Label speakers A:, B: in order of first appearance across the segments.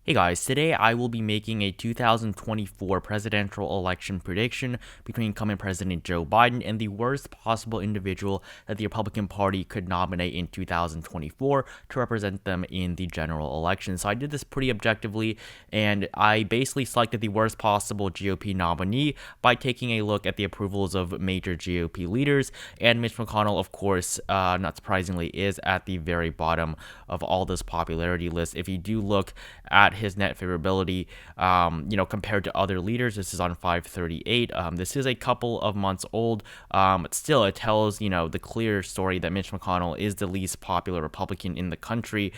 A: Hey guys, today I will be making a 2024 presidential election prediction between incumbent President Joe Biden and the worst possible individual that the Republican Party could nominate in 2024 to represent them in the general election. So I did this pretty objectively, and I basically selected the worst possible GOP nominee by taking a look at the approvals of major GOP leaders, and Mitch McConnell, of course, not surprisingly, is at the very bottom of all this popularity list. If you do look at his net favorability, compared to other leaders, this is on 538. This is a couple of months old, but still it tells, the clear story that Mitch McConnell is the least popular Republican in the country,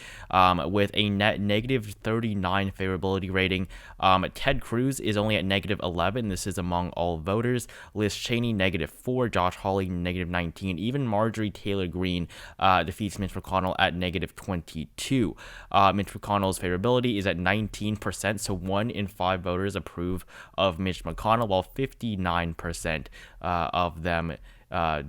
A: with a net negative 39 favorability rating. Ted Cruz is only at negative 11. This is among all voters. Liz Cheney, negative 4. Josh Hawley, negative 19. Even Marjorie Taylor Greene defeats Mitch McConnell at negative 22. Mitch McConnell's favorability is at 19%, so 1 in 5 voters approve of Mitch McConnell, while 59% of them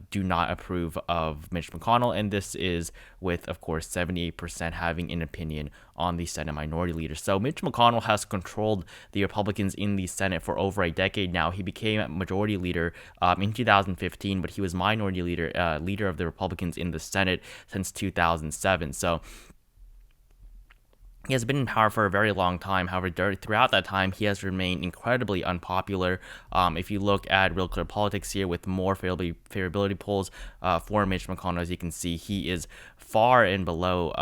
A: do not approve of Mitch McConnell, and this is with, of course, 78% having an opinion on the Senate Minority Leader. So Mitch McConnell has controlled the Republicans in the Senate for over a decade now. He became Majority Leader in 2015, but he was Minority Leader, leader of the Republicans in the Senate since 2007. So he has been in power for a very long time. However, throughout that time, he has remained incredibly unpopular. If you look at Real Clear Politics here with more favorability polls for Mitch McConnell, as you can see, he is far and below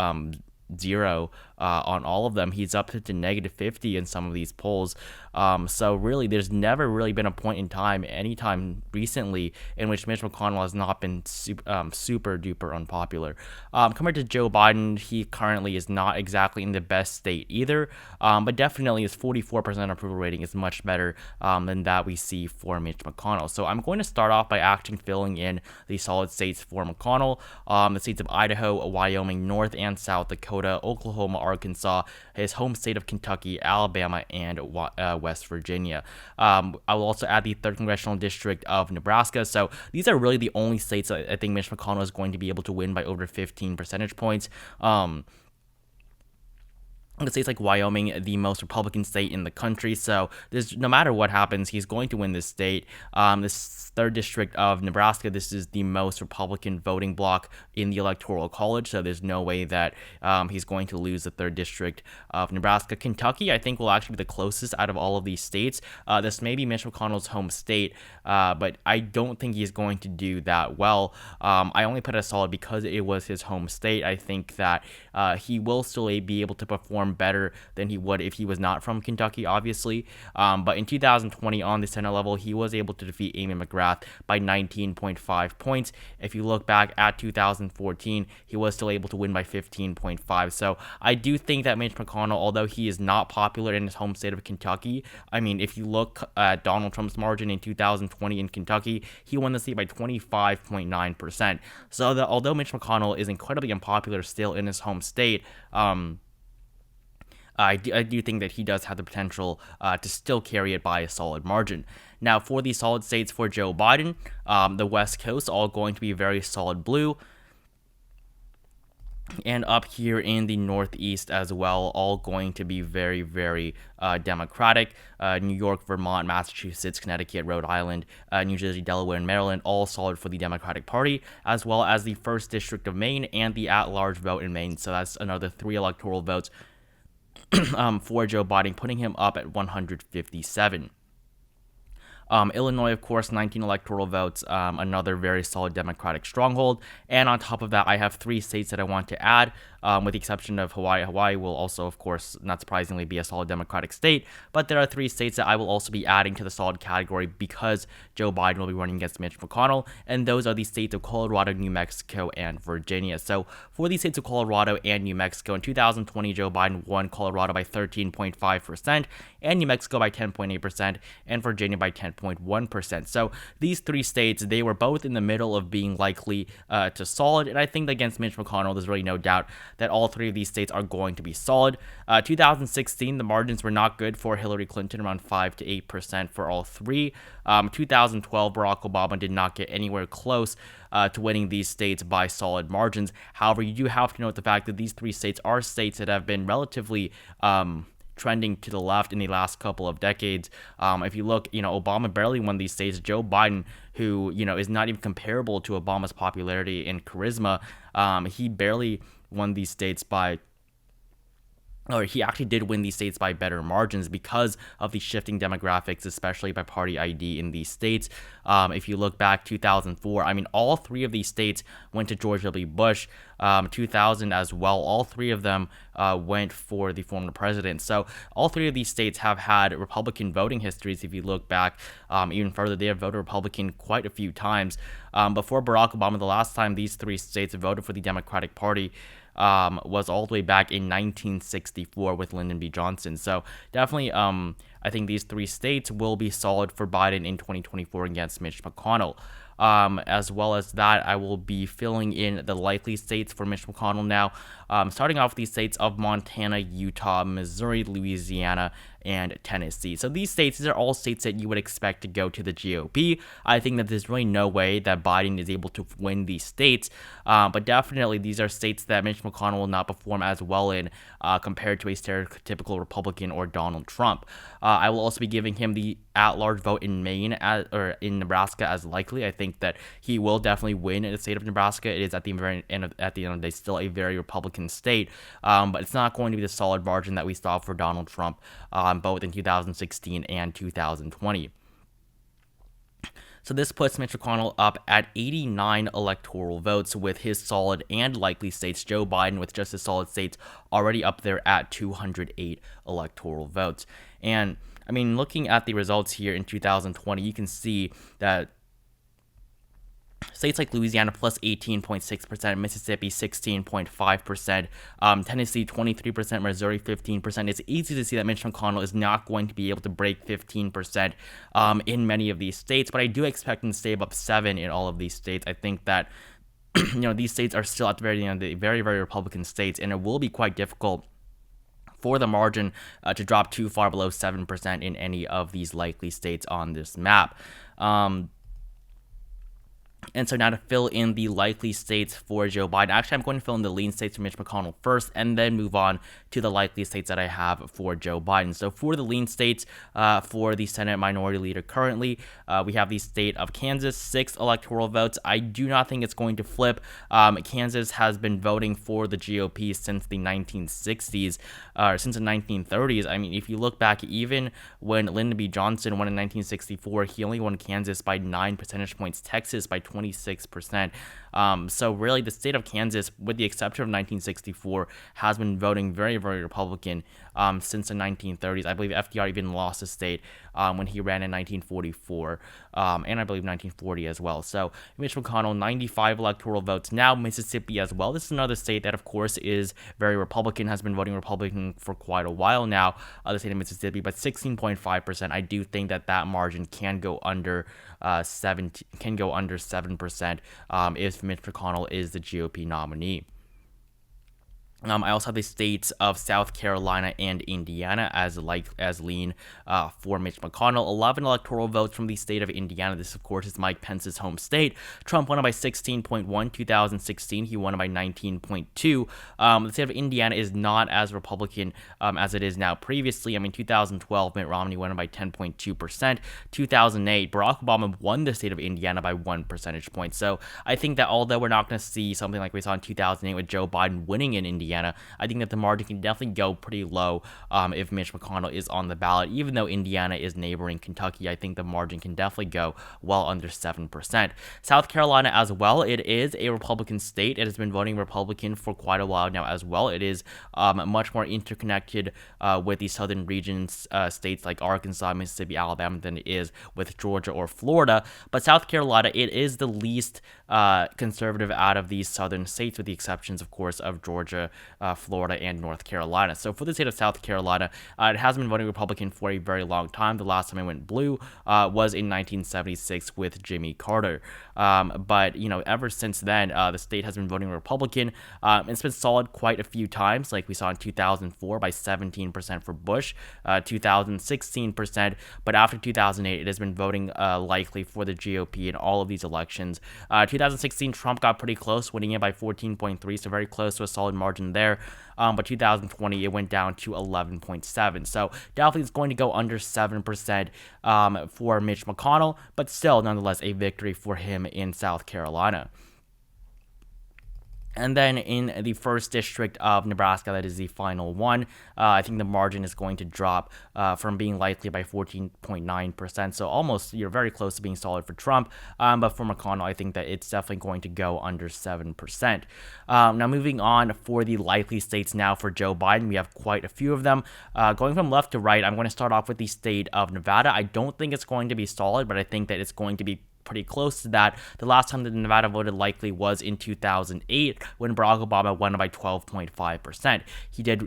A: zero on all of them. He's up to negative 50 in some of these polls. So really, there's never really been a point in time, anytime recently, in which Mitch McConnell has not been super duper unpopular. Compared to Joe Biden, he currently is not exactly in the best state either, but definitely his 44% approval rating is much better than that we see for Mitch McConnell. So I'm going to start off by actually filling in the solid states for McConnell, the states of Idaho, Wyoming, North and South Dakota, Oklahoma, Arkansas, his home state of Kentucky, Alabama, and West Virginia. I will also add the 3rd Congressional District of Nebraska. So these are really the only states I think Mitch McConnell is going to be able to win by over 15 percentage points. The states like Wyoming, the most Republican state in the country, so there's no matter what happens, he's going to win this state. This 3rd district of Nebraska, this is the most Republican voting bloc in the Electoral College, so there's no way that he's going to lose the 3rd district of Nebraska. Kentucky, I think, will actually be the closest out of all of these states. This may be Mitch McConnell's home state, but I don't think he's going to do that well. I only put it as solid because it was his home state. I think that he will still be able to perform better than he would if he was not from Kentucky, obviously. But in 2020 on the Senate level, he was able to defeat Amy McGrath by 19.5 points. If you look back at 2014, he was still able to win by 15.5. So I do think that Mitch McConnell, although he is not popular in his home state of Kentucky, I mean, if you look at Donald Trump's margin in 2020 in Kentucky, he won the state by 25.9%. So although Mitch McConnell is incredibly unpopular still in his home state, I do think that he does have the potential to still carry it by a solid margin. Now, for the solid states for Joe Biden, the West Coast, all going to be very solid blue. And up here in the Northeast as well, all going to be very, very Democratic. New York, Vermont, Massachusetts, Connecticut, Rhode Island, New Jersey, Delaware, and Maryland, all solid for the Democratic Party, as well as the 1st District of Maine and the at-large vote in Maine. So that's another 3 electoral votes for Joe Biden, putting him up at 157. Illinois, of course, 19 electoral votes, another very solid Democratic stronghold. And on top of that, I have 3 states that I want to add, with the exception of Hawaii. Hawaii will also, of course, not surprisingly, be a solid Democratic state. But there are 3 states that I will also be adding to the solid category because Joe Biden will be running against Mitch McConnell. And those are the states of Colorado, New Mexico, and Virginia. So for the states of Colorado and New Mexico, in 2020, Joe Biden won Colorado by 13.5%, and New Mexico by 10.8%, and Virginia by 10.1%. So these 3 states, they were both in the middle of being likely to solid, and I think against Mitch McConnell, there's really no doubt that all 3 of these states are going to be solid. 2016, the margins were not good for Hillary Clinton, around 5 to 8% for all 3. 2012, Barack Obama did not get anywhere close to winning these states by solid margins. However, you do have to note the fact that these 3 states are states that have been relatively trending to the left in the last couple of decades. If you look, Obama barely won these states. Joe Biden, who, is not even comparable to Obama's popularity and charisma, he barely won these states he actually did win these states by better margins because of the shifting demographics, especially by party ID in these states. If you look back 2004, all three of these states went to George W. Bush. 2000 as well, all three of them went for the former president. So all three of these states have had Republican voting histories. If you look back even further, they have voted Republican quite a few times. Before Barack Obama, the last time these three states voted for the Democratic Party was all the way back in 1964 with Lyndon B. Johnson. So definitely, I think these three states will be solid for Biden in 2024 against Mitch McConnell. As well as that, I will be filling in the likely states for Mitch McConnell now. Starting off with these states of Montana, Utah, Missouri, Louisiana, and Tennessee. So these are all states that you would expect to go to the GOP. I think that there's really no way that Biden is able to win these states, but definitely these are states that Mitch McConnell will not perform as well in compared to a stereotypical Republican or Donald Trump. I will also be giving him the at-large vote in Maine or in Nebraska as likely. I think that he will definitely win in the state of Nebraska. It is at the end of the day still a very Republican state, but it's not going to be the solid margin that we saw for Donald Trump both in 2016 and 2020. So this puts Mitch McConnell up at 89 electoral votes with his solid and likely states. Joe Biden, with just his solid states, already up there at 208 electoral votes. And looking at the results here in 2020, you can see that states like Louisiana plus 18.6%, Mississippi 16.5%, Tennessee 23%, Missouri 15%. It's easy to see that Mitch McConnell is not going to be able to break 15% in many of these states, but I do expect him to stay above 7 in all of these states. I think that these states are still at the very end, the very, very Republican states, and it will be quite difficult for the margin to drop too far below 7% in any of these likely states on this map. And so now to fill in the likely states for Joe Biden. Actually, I'm going to fill in the lean states for Mitch McConnell first, and then move on to the likely states that I have for Joe Biden. So for the lean states, for the Senate Minority Leader currently, we have the state of Kansas, 6 electoral votes. I do not think it's going to flip. Kansas has been voting for the GOP since the 1960s, or since the 1930s. If you look back, even when Lyndon B. Johnson won in 1964, he only won Kansas by 9 percentage points, Texas by 26%. So really, the state of Kansas, with the exception of 1964, has been voting very, very Republican since the 1930s. I believe FDR even lost the state when he ran in 1944, and I believe 1940 as well. So Mitch McConnell, 95 electoral votes. Now Mississippi as well. This is another state that, of course, is very Republican, has been voting Republican for quite a while now, the state of Mississippi, but 16.5%. I do think that margin can go under 7% if Mitch McConnell is the GOP nominee. I also have the states of South Carolina and Indiana as lean for Mitch McConnell. 11 electoral votes from the state of Indiana. This, of course, is Mike Pence's home state. Trump won it by 16.1. 2016, he won it by 19.2. The state of Indiana is not as Republican as it is now previously. 2012, Mitt Romney won it by 10.2%. 2008, Barack Obama won the state of Indiana by 1 percentage point. So I think that although we're not going to see something like we saw in 2008 with Joe Biden winning in Indiana, I think that the margin can definitely go pretty low if Mitch McConnell is on the ballot. Even though Indiana is neighboring Kentucky, I think the margin can definitely go well under 7%. South Carolina as well, it is a Republican state. It has been voting Republican for quite a while now as well. It is much more interconnected with the southern regions, states like Arkansas, Mississippi, Alabama than it is with Georgia or Florida. But South Carolina, it is the least conservative out of these southern states, with the exceptions, of course, of Georgia, Florida, and North Carolina. So for the state of South Carolina, it has been voting Republican for a very long time. The last time it went blue was in 1976 with Jimmy Carter. But ever since then, the state has been voting Republican. It's been solid quite a few times, like we saw in 2004 by 17% for Bush, 2016%. But after 2008, it has been voting likely for the GOP in all of these elections. 2016, Trump got pretty close, winning it by 14.3, so very close to a solid margin margin there. But 2020, it went down to 11.7. So definitely it's going to go under 7% for Mitch McConnell, but still, nonetheless, a victory for him in South Carolina. And then in the 1st district of Nebraska, that is the final one, I think the margin is going to drop from being likely by 14.9%. So almost, you're very close to being solid for Trump. But for McConnell, I think that it's definitely going to go under 7%. Now, moving on for the likely states now for Joe Biden, we have quite a few of them. Going from left to right, I'm going to start off with the state of Nevada. I don't think it's going to be solid, but I think that it's going to be pretty close to that. The last time that Nevada voted likely was in 2008 when Barack Obama won it by 12.5%.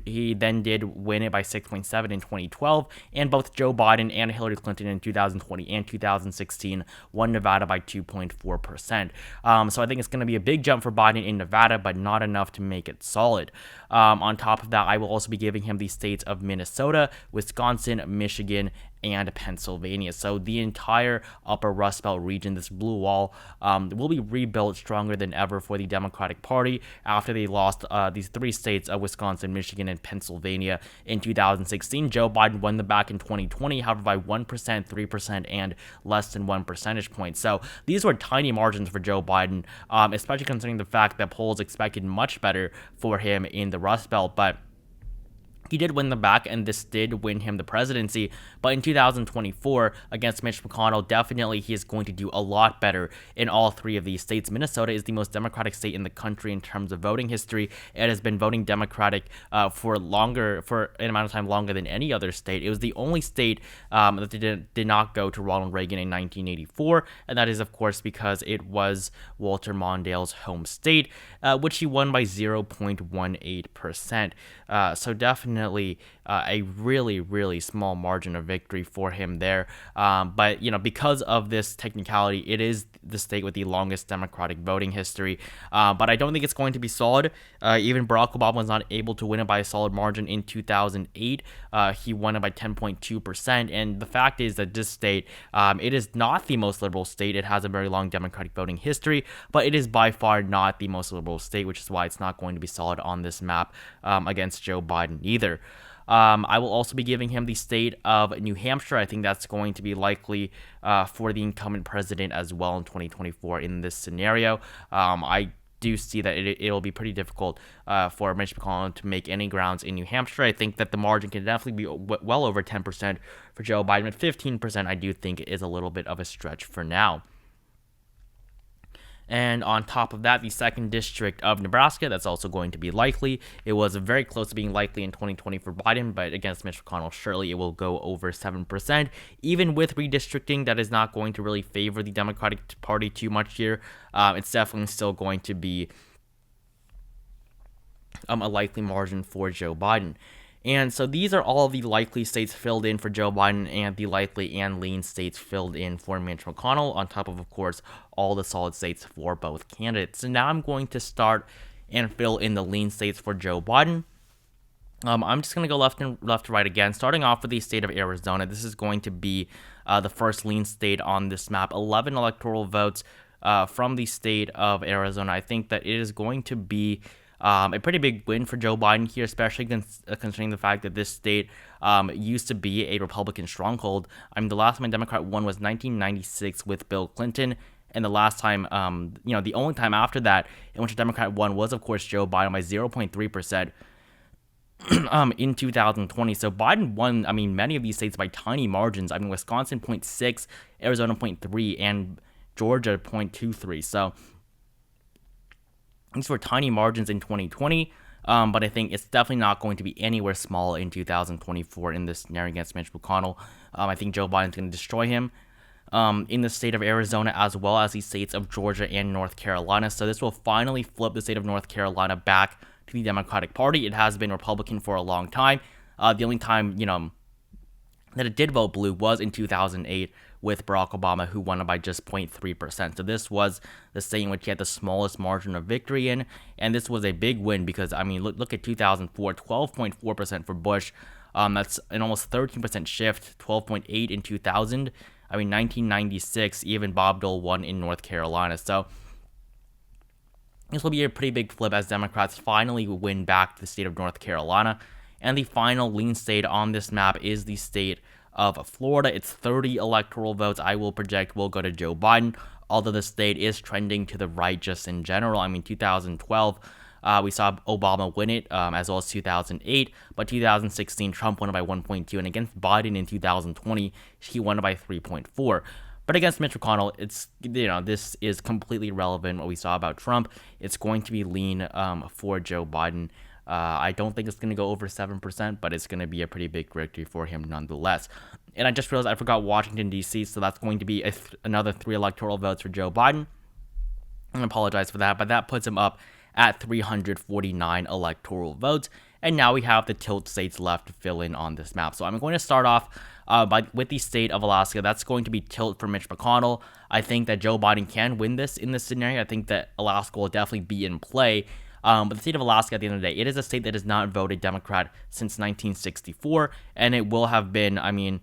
A: He then did win it by 6.7 in 2012, and both Joe Biden and Hillary Clinton in 2020 and 2016 won Nevada by 2.4%. So I think it's going to be a big jump for Biden in Nevada, but not enough to make it solid. On top of that, I will also be giving him the states of Minnesota, Wisconsin, Michigan, and Pennsylvania. So the entire upper Rust Belt region, this blue wall, will be rebuilt stronger than ever for the Democratic Party after they lost these 3 states of Wisconsin, Michigan, and Pennsylvania in 2016. Joe Biden won them back in 2020, however, by 1%, 3%, and less than 1 percentage point. So these were tiny margins for Joe Biden, especially considering the fact that polls expected much better for him in the Rust Belt, but he did win them back, and this did win him the presidency. But in 2024, against Mitch McConnell, definitely he is going to do a lot better in all 3 of these states. Minnesota is the most Democratic state in the country in terms of voting history. It has been voting Democratic for an amount of time longer than any other state. It was the only state that did not go to Ronald Reagan in 1984, and that is, of course, because it was Walter Mondale's home state, which he won by 0.18%. So definitely a really, really small margin of victory for him there. But, because of this technicality, it is the state with the longest Democratic voting history. But I don't think it's going to be solid. Even Barack Obama was not able to win it by a solid margin in 2008. He won it by 10.2%. And the fact is that this state, it is not the most liberal state. It has a very long Democratic voting history, but it is by far not the most liberal state, which is why it's not going to be solid on this map against Joe Biden either. I will also be giving him the state of New Hampshire. I think that's going to be likely for the incumbent president as well in 2024 in this scenario. I do see that it'll be pretty difficult for Mitch McConnell to make any grounds in New Hampshire. I think that the margin can definitely be well over 10% for Joe Biden, but 15% I do think is a little bit of a stretch for now. And on top of that, the 2nd district of Nebraska, that's also going to be likely. It was very close to being likely in 2020 for Biden, but against Mitch McConnell, surely it will go over 7%. Even with redistricting, that is not going to really favor the Democratic Party too much here. It's definitely still going to be a likely margin for Joe Biden. And so these are all of the likely states filled in for Joe Biden and the likely and lean states filled in for Mitch McConnell, on top of course, all the solid states for both candidates. So now I'm going to start and fill in the lean states for Joe Biden. I'm just going to go left to right again, starting off with the state of Arizona. This is going to be the first lean state on this map. 11 electoral votes from the state of Arizona. I think that it is going to be a pretty big win for Joe Biden here, especially considering the fact that this state used to be a Republican stronghold. I mean, the last time a Democrat won was 1996 with Bill Clinton, and the last time, the only time after that in which a Democrat won was, of course, Joe Biden by 0.3%. In 2020. So Biden won, many of these states by tiny margins. Wisconsin 0.6, Arizona 0.3, and Georgia 0.23. So these were tiny margins in 2020, but I think it's definitely not going to be anywhere small in 2024 in this scenario against Mitch McConnell. I think Joe Biden's going to destroy him in the state of Arizona, as well as the states of Georgia and North Carolina. So this will finally flip the state of North Carolina back to the Democratic Party. It has been Republican for a long time. The only time, that it did vote blue was in 2008 with Barack Obama, who won it by just 0.3%. So this was the state in which he had the smallest margin of victory in, and this was a big win because, look at 2004, 12.4% for Bush. That's an almost 13% shift, 12.8 in 2000. 1996, even Bob Dole won in North Carolina. So This will be a pretty big flip as Democrats finally win back the state of North Carolina. And the final lean state on this map is the state of Florida. It's 30 electoral votes I will project will go to Joe Biden, although the state is trending to the right just in general. I mean, 2012, we saw Obama win it, as well as 2008, but 2016, Trump won it by 1.2, and against Biden in 2020, he won it by 3.4. But against Mitch McConnell, it's, this is completely irrelevant what we saw about Trump. It's going to be lean for Joe Biden. I don't think it's going to go over 7%, but it's going to be a pretty big victory for him nonetheless. And I just realized I forgot Washington, D.C., so that's going to be another 3 electoral votes for Joe Biden. I apologize for that, but that puts him up at 349 electoral votes. And now we have the tilt states left to fill in on this map. So I'm going to start off with the state of Alaska. That's going to be tilt for Mitch McConnell. I think that Joe Biden can win this in this scenario. I think that Alaska will definitely be in play. But the state of Alaska, at the end of the day, it is a state that has not voted Democrat since 1964. And it will have been,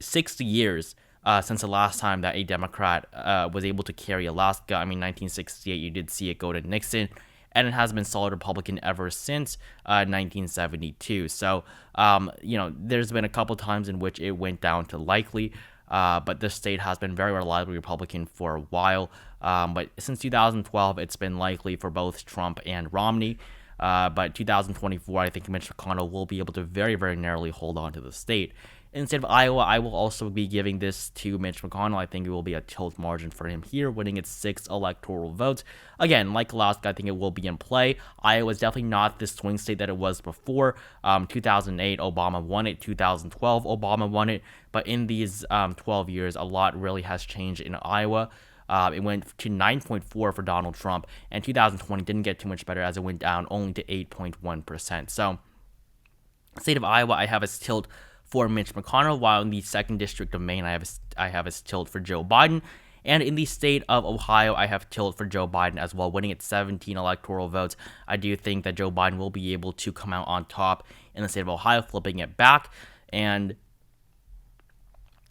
A: 60 years since the last time that a Democrat was able to carry Alaska. 1968, you did see it go to Nixon. And it has been solid Republican ever since 1972. So, there's been a couple times in which it went down to likely, but the state has been very reliably Republican for a while. But since 2012, it's been likely for both Trump and Romney. But 2024, I think Mitch McConnell will be able to very, very narrowly hold on to the state. Instead of Iowa, I will also be giving this to Mitch McConnell. I think it will be a tilt margin for him here, winning its 6 electoral votes. Again, like Alaska, I think it will be in play. Iowa is definitely not the swing state that it was before. 2008, Obama won it. 2012, Obama won it. But in these 12 years, a lot really has changed in Iowa. It went to 9.4 for Donald Trump, and 2020 didn't get too much better as it went down only to 8.1%. So, state of Iowa, I have as tilt for Mitch McConnell, while in the 2nd District of Maine, I have as tilt for Joe Biden. And in the state of Ohio, I have tilt for Joe Biden as well, winning at 17 electoral votes. I do think that Joe Biden will be able to come out on top in the state of Ohio, flipping it back. And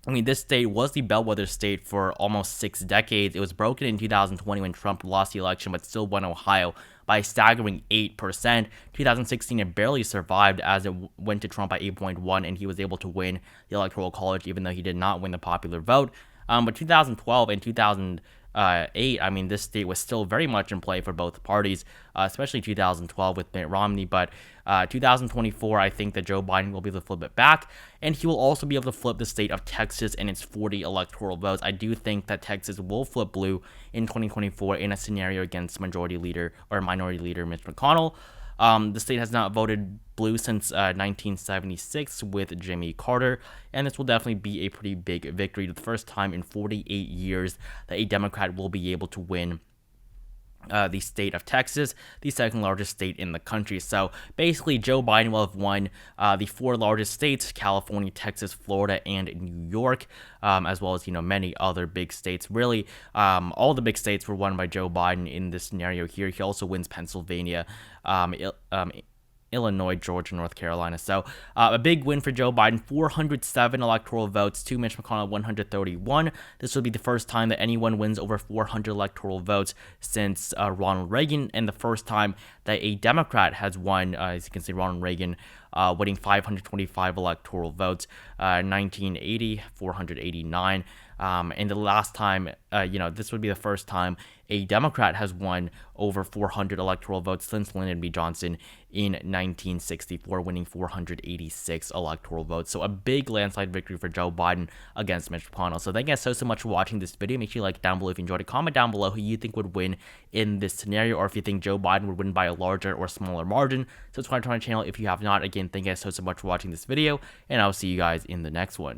A: this state was the bellwether state for almost 6 decades. It was broken in 2020 when Trump lost the election, but still won Ohio by a staggering 8%. 2016, it barely survived as it went to Trump by 8.1, and he was able to win the Electoral College, even though he did not win the popular vote. But 2012 and 2008, this state was still very much in play for both parties, especially 2012 with Mitt Romney. But 2024, I think that Joe Biden will be able to flip it back, and he will also be able to flip the state of Texas and its 40 electoral votes. I do think that Texas will flip blue in 2024 in a scenario against minority leader Mitch McConnell. The state has not voted blue since 1976 with Jimmy Carter, and this will definitely be a pretty big victory. The first time in 48 years that a Democrat will be able to win the state of Texas, the 2nd largest state in the country. So basically, Joe Biden will have won the 4 largest states: California, Texas, Florida, and New York, as well as many other big states. Really, all the big states were won by Joe Biden in this scenario here. He also wins Pennsylvania, Illinois, Georgia, North Carolina. So a big win for Joe Biden, 407 electoral votes to Mitch McConnell, 131. This will be the first time that anyone wins over 400 electoral votes since Ronald Reagan, and the first time that a Democrat has won, as you can see, Ronald Reagan winning 525 electoral votes, 1980, 489. And the last time, this would be the first time a Democrat has won over 400 electoral votes since Lyndon B. Johnson in 1964, winning 486 electoral votes. So a big landslide victory for Joe Biden against Mitch McConnell. So thank you guys so much for watching this video. Make sure you like down below if you enjoyed it. Comment down below who you think would win in this scenario, or if you think Joe Biden would win by a larger or smaller margin. Subscribe to my channel if you have not. Again, thank you guys so much for watching this video, and I'll see you guys in the next one.